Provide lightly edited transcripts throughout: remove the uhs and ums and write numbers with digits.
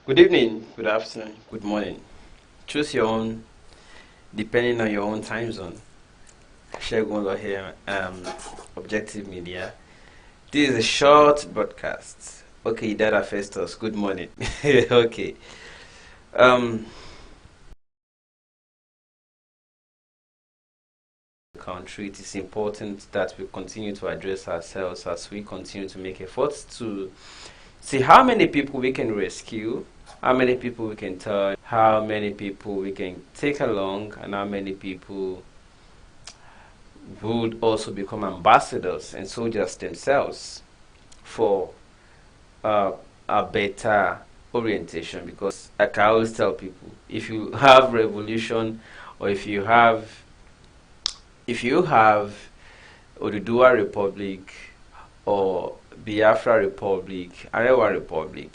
Good evening, good afternoon, good morning. Choose your own, depending on your own time zone. Shegun here, Objective Media. This is a short broadcast. Okay, Data Festus, good morning. Okay. Um, Country, it is important that we continue to address ourselves as we continue to make efforts to see how many people we can rescue, how many people we can touch, how many people we can take along, and how many people would also become ambassadors and soldiers themselves for uh, a better orientation. Because, like I always tell people, if you have revolution, or if you have Oduduwa Republic or Biafra Republic, Arewa Republic,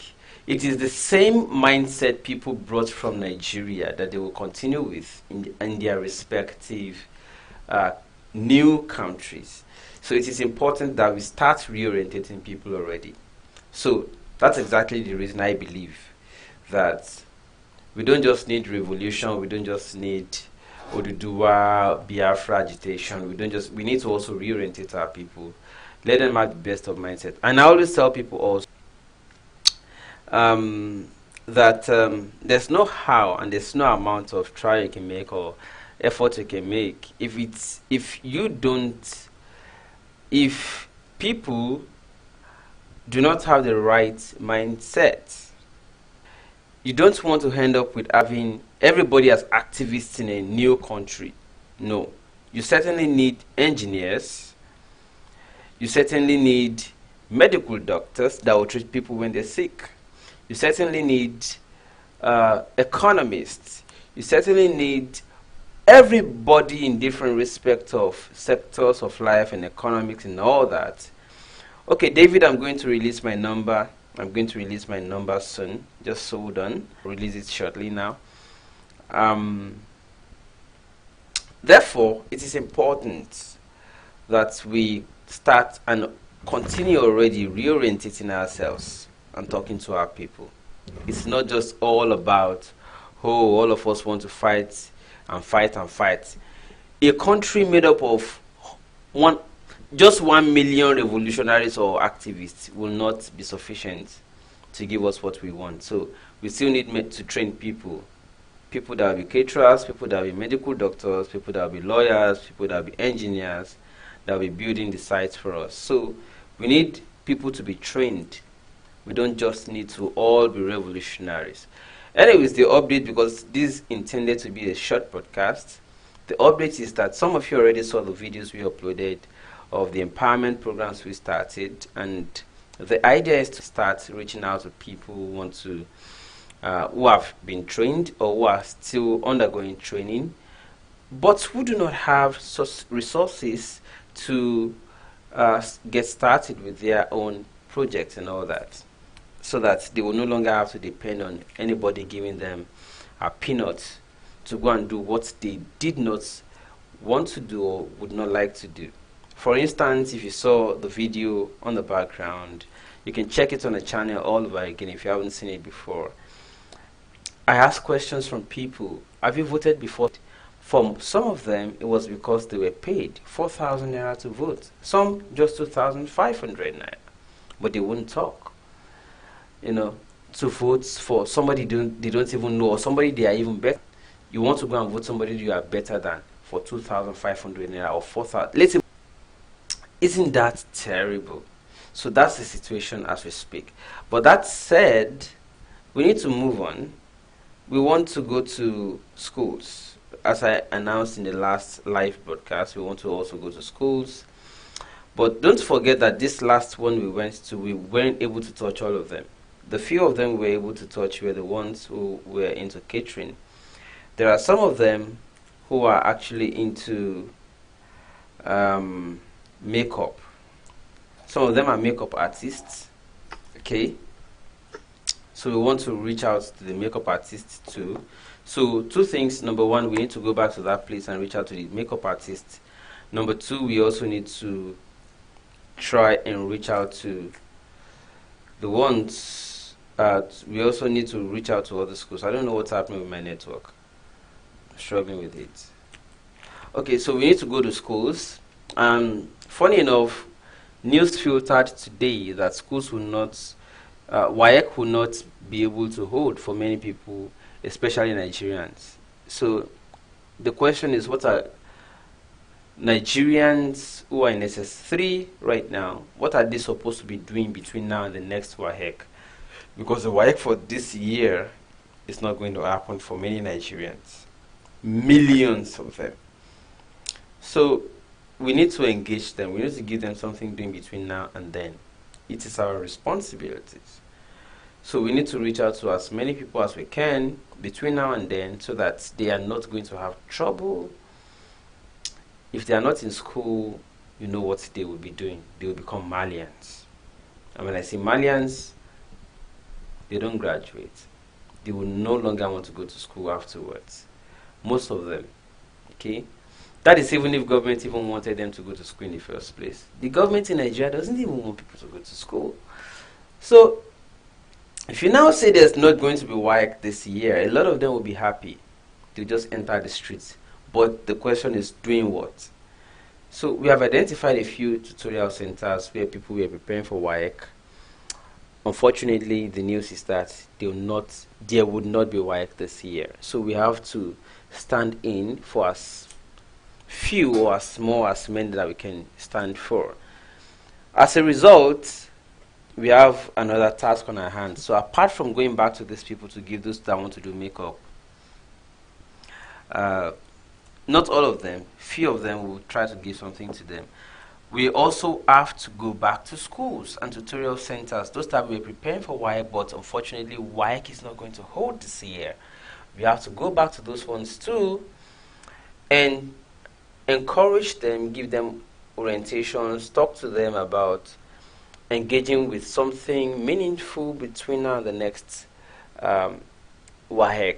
it is the same mindset people brought from Nigeria that they will continue with in their respective uh, new countries. So it is important that we start reorientating people already. So that's exactly the reason I believe that we don't just need revolution, we don't just need Oduduwa, Biafra agitation. We need to also reorientate our people. Let them have the best of mindset. And I always tell people also that there's no how and there's no amount of try you can make or effort you can make if people do not have the right mindset. You don't want to end up with having everybody as activists in a new country. No. You certainly need engineers. You certainly need medical doctors that will treat people when they're sick. You certainly need economists. You certainly need everybody in different respects of sectors of life and economics and all that. Okay, David, I'm going to release my number. I'm going to release my number soon. Just hold on. Release it shortly now. Therefore, it is important that we start and continue already reorientating ourselves and talking to our people. It's not just all about, oh, all of us want to fight and fight and fight. A country made up of just 1 million revolutionaries or activists will not be sufficient to give us what we want. So we still need to train people that will be caterers, people that will be medical doctors, people that will be lawyers, people that will be engineers, that will be building the sites for us. So we need people to be trained. We don't just need to all be revolutionaries. Anyways, the update, because this is intended to be a short podcast, the update is that some of you already saw the videos we uploaded of the empowerment programs we started, and the idea is to start reaching out to people who want to who have been trained or who are still undergoing training, but who do not have resources to get started with their own projects and all that, so that they will no longer have to depend on anybody giving them a peanut to go and do what they did not want to do or would not like to do. For instance, if you saw the video on the background, you can check it on the channel all over again if you haven't seen it before. I asked questions from people. Have you voted before? For some of them, it was because they were paid 4,000 naira to vote. Some just 2,500 naira. But they wouldn't talk. To vote for somebody they don't even know, or somebody they are even better. You want to go and vote somebody you are better than for 2,500 naira or 4,000. Let's say, isn't that terrible? So that's the situation as we speak. But that said, we need to move on. We want to go to schools. As I announced in the last live broadcast, we want to also go to schools. But don't forget that this last one we went to, we weren't able to touch all of them. The few of them we were able to touch were the ones who were into catering. There are some of them who are actually into makeup. Some of them are makeup artists. Okay. So we want to reach out to the makeup artists too. So two things. Number one, we need to go back to that place and reach out to the makeup artists. Number two, we also need to try and reach out to the ones We also need to reach out to other schools. I don't know what's happening with my network. Struggling with it. Okay, so we need to go to schools. Funny enough, news filtered today that schools will not, WAEC will not be able to hold for many people, especially Nigerians. So the question is, what are Nigerians who are in SS3 right now, what are they supposed to be doing between now and the next WAEC? Because the WAEC for this year is not going to happen for many Nigerians. Millions of them. So we need to engage them. We need to give them something doing between now and then. It is our responsibilities. So we need to reach out to as many people as we can between now and then so that they are not going to have trouble. If they are not in school, you know what they will be doing. They will become Malians. And when I say Malians, they don't graduate. They will no longer want to go to school afterwards. Most of them. Okay? That is even if government even wanted them to go to school in the first place. The government in Nigeria doesn't even want people to go to school. So, if you now say there's not going to be WAEC this year, a lot of them will be happy to just enter the streets. But the question is, doing what? So, we have identified a few tutorial centers where people were preparing for WAEC. Unfortunately, the news is that there would not be WAEC this year. So, we have to stand in for as few or as small as many that we can stand for. As a result, we have another task on our hands. So apart from going back to these people to give those that want to do makeup, not all of them, few of them will try to give something to them. We also have to go back to schools and tutorial centers, those that we're preparing for WAEC, but unfortunately WAEC is not going to hold this year. We have to go back to those ones too and encourage them, give them orientations, talk to them about engaging with something meaningful between now and the next WAEC,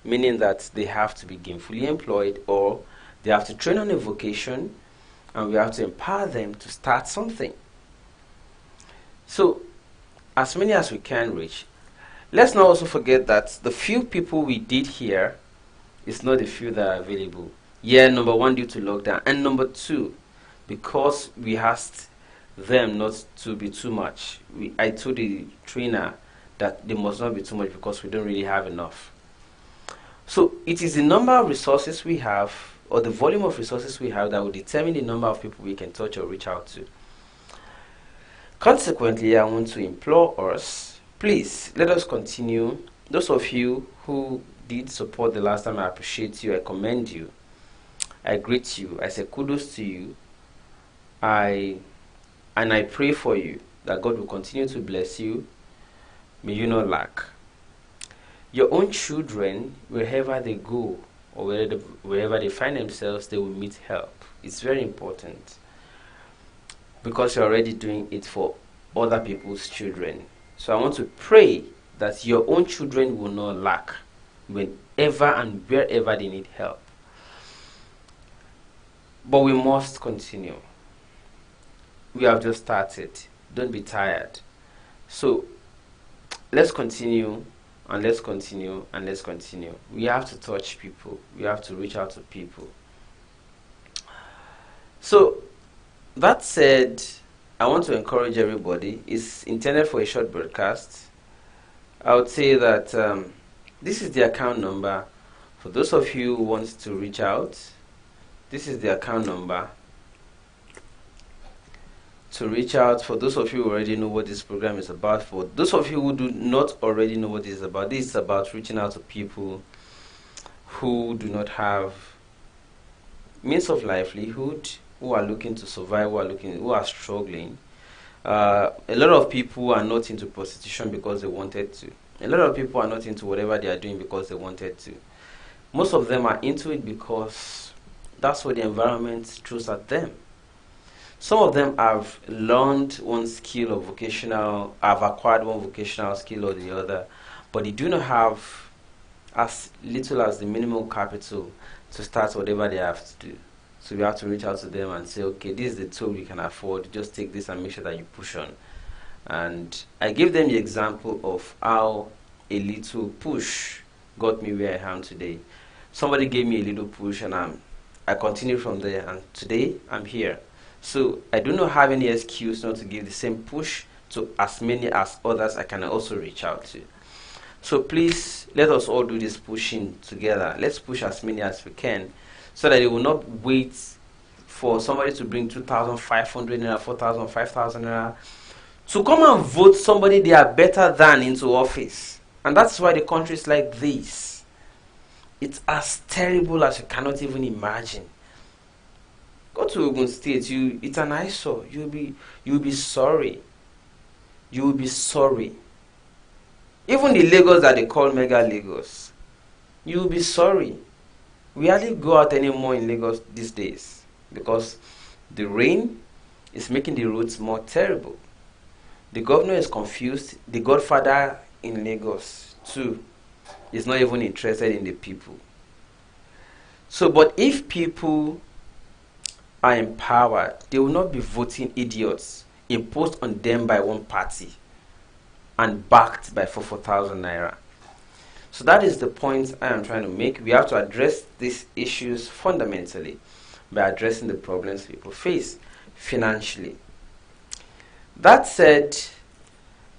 meaning that they have to be gainfully employed or they have to train on a vocation and we have to empower them to start something. So, as many as we can reach. Let's not also forget that the few people we did here is not the few that are available. Yeah, number one, due to lockdown, and number two, because we asked them not to be too much. I told the trainer that they must not be too much because we don't really have enough. So it is the number of resources we have or the volume of resources we have that will determine the number of people we can touch or reach out to. Consequently, I want to implore us, please let us continue. Those of you who did support the last time, I appreciate you, I commend you. I greet you. I say kudos to you. I pray for you that God will continue to bless you. May you not lack. Your own children, wherever they go or wherever they find themselves, they will meet help. It's very important because you're already doing it for other people's children. So I want to pray that your own children will not lack whenever and wherever they need help. But we must continue. We have just started. Don't be tired. So let's continue and let's continue and let's continue. We have to touch people. We have to reach out to people. So that said, I want to encourage everybody. It's intended for a short broadcast. I would say that this is the account number. For those of you who want to reach out, this is the account number to reach out. For those of you who already know what this program is about, for those of you who do not already know what this is about reaching out to people who do not have means of livelihood, who are looking to survive, who are struggling. A lot of people are not into prostitution because they wanted to. A lot of people are not into whatever they are doing because they wanted to. Most of them are into it because that's what the environment throws at them. Some of them have learned one skill or have acquired one vocational skill or the other, but they do not have as little as the minimum capital to start whatever they have to do. So we have to reach out to them and say, okay, this is the tool you can afford. Just take this and make sure that you push on. And I gave them the example of how a little push got me where I am today. Somebody gave me a little push, and I continued from there, and today I'm here. So I do not have any excuse not to give the same push to as many as others I can also reach out to. So please, let us all do this pushing together. Let's push as many as we can, so that they will not wait for somebody to bring 2,500 naira, 4,000, 5,000 naira to come and vote somebody they are better than into office. And that's why the country is like this. It's as terrible as you cannot even imagine. Go to Ogun State, it's an eyesore. You'll be sorry. You will be sorry. Even the Lagos that they call mega Lagos, you will be sorry. We hardly go out anymore in Lagos these days because the rain is making the roads more terrible. The governor is confused. The godfather in Lagos too is not even interested in the people. So, but if people are empowered, they will not be voting idiots imposed on them by one party and backed by 4,000 naira. So that is the point I am trying to make. We have to address these issues fundamentally by addressing the problems people face financially. That said,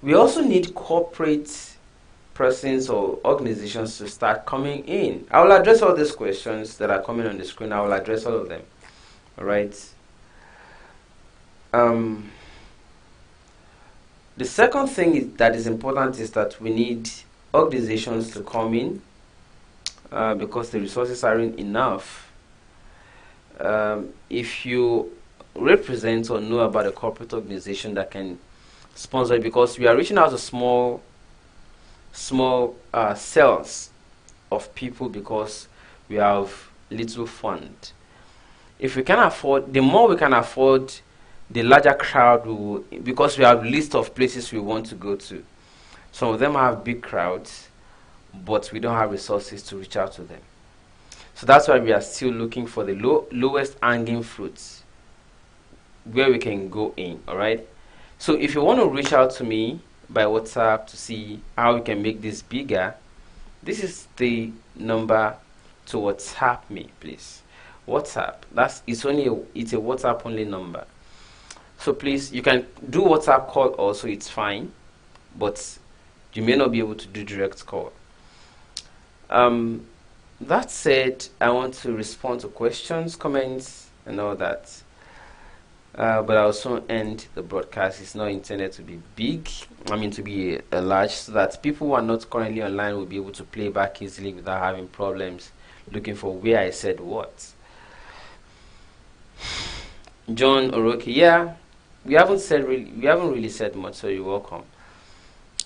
we also need corporate persons or organizations to start coming in. I will address all these questions that are coming on the screen. I will address all of them. All right. The second thing that is important is that we need organizations to come in because the resources aren't enough. If you represent or know about a corporate organization that can sponsor it, because we are reaching out to small cells of people because we have little fund. If we can afford, the more we can afford, the larger crowd we will, because we have a list of places we want to go to. Some of them have big crowds, but we don't have resources to reach out to them. So that's why we are still looking for the lowest hanging fruits where we can go in. All right. So if you want to reach out to me by WhatsApp to see how we can make this bigger, this is the number to WhatsApp me, please. WhatsApp. It's a WhatsApp only number. So please, you can do WhatsApp call also, it's fine, but you may not be able to do direct call. That said, I want to respond to questions, comments, and all that. But I'll soon end the broadcast. It's not intended to be big, to be large, so that people who are not currently online will be able to play back easily without having problems looking for where I said what. John Oroki, yeah, we haven't really said much, so you're welcome.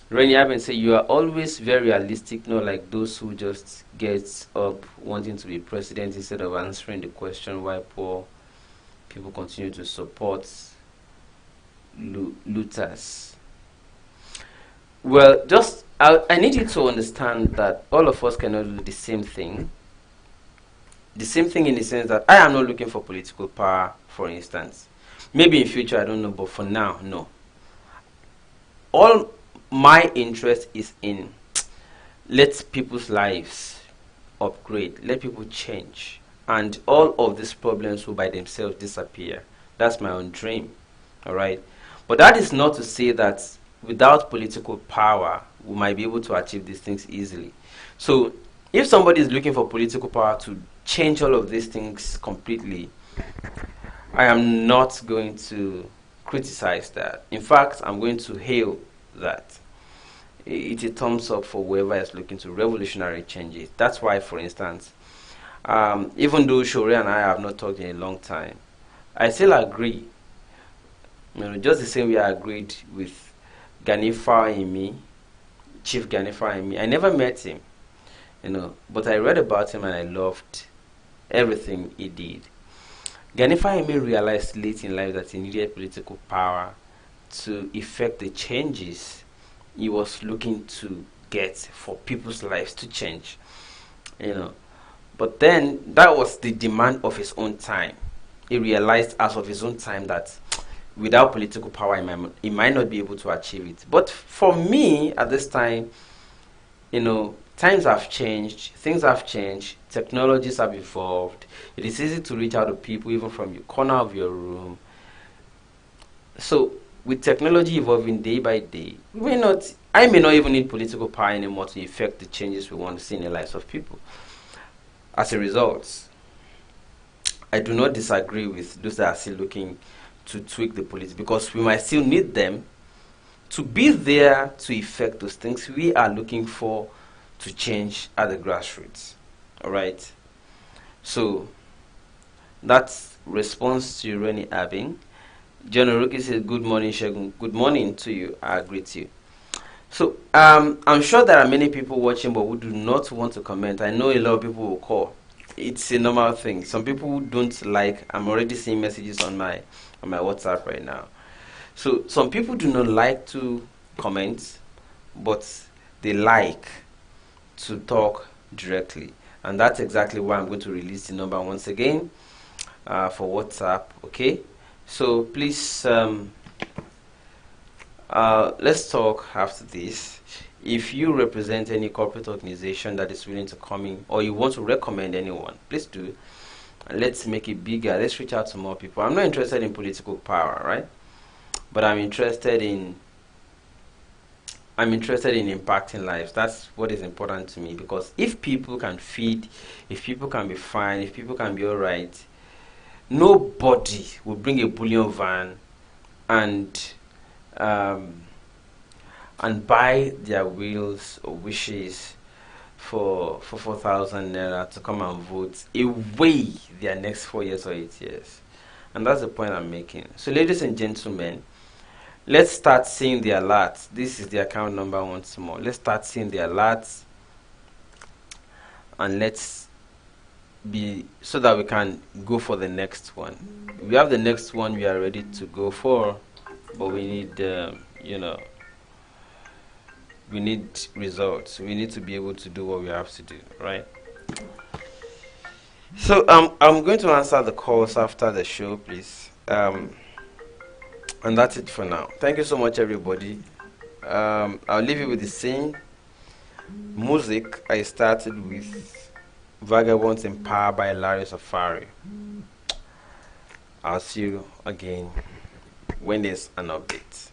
Renny Aben say you are always very realistic, not like those who just get up wanting to be president instead of answering the question why poor people continue to support looters. Well, I need you to understand that all of us cannot do the same thing. The same thing in the sense that I am not looking for political power, for instance. Maybe in future, I don't know, but for now, no. All my interest is in let people's lives upgrade, let people change, and all of these problems will by themselves disappear. That's my own dream, all right? But that is not to say that without political power, we might be able to achieve these things easily. So if somebody is looking for political power to change all of these things completely, I am not going to criticize that. In fact, I'm going to hail that. It's a thumbs up for whoever is looking to revolutionary changes. That's why, for instance, even though Shore and I have not talked in a long time, I still agree. Just the same way I agreed with Ganifa Imi, Chief Ganifa Imi. I never met him, but I read about him and I loved everything he did. Ganifa Imi realized late in life that he needed political power to effect the changes he was looking to get for people's lives to change. But then that was the demand of his own time. He realized as of his own time that without political power, he might not be able to achieve it. But for me, at this time, times have changed, things have changed, technologies have evolved. It is easy to reach out to people even from your corner of your room. So, with technology evolving day by day, I may not even need political power anymore to effect the changes we want to see in the lives of people. As a result, I do not disagree with those that are still looking to tweak the policy, because we might still need them to be there to effect those things we are looking for to change at the grassroots. All right. So that's response to Rennie Abing. John Oroki says, "Good morning, Shegun." Good morning to you. I agree to you. So I'm sure there are many people watching, but who do not want to comment. I know a lot of people will call. It's a normal thing. Some people don't like. I'm already seeing messages on my WhatsApp right now. So some people do not like to comment, but they like to talk directly, and that's exactly why I'm going to release the number once again for WhatsApp. Okay, so please let's talk after this. If you represent any corporate organization that is willing to come in, or you want to recommend anyone, please do. Let's make it bigger. Let's reach out to more people. I'm not interested in political power, right? But I'm interested in impacting lives. That's what is important to me, because if people can feed, if people can be fine, if people can be all right, nobody will bring a bullion van and buy their wills or wishes for 4,000 naira to come and vote away their next 4 years or 8 years. And that's the point I'm making. So, ladies and gentlemen, let's start seeing the alerts. This is the account number once more. Let's start seeing the alerts, and let's be so that we can go for the next one. We have the next one we are ready to go for, but we need we need results. We need to be able to do what we have to do, right? So I'm going to answer the calls after the show, please. And that's it for now. Thank you so much, everybody. I'll leave you with the same music I started with, Vagabonds in Power by Larry Safari. I'll see you again when there's an update.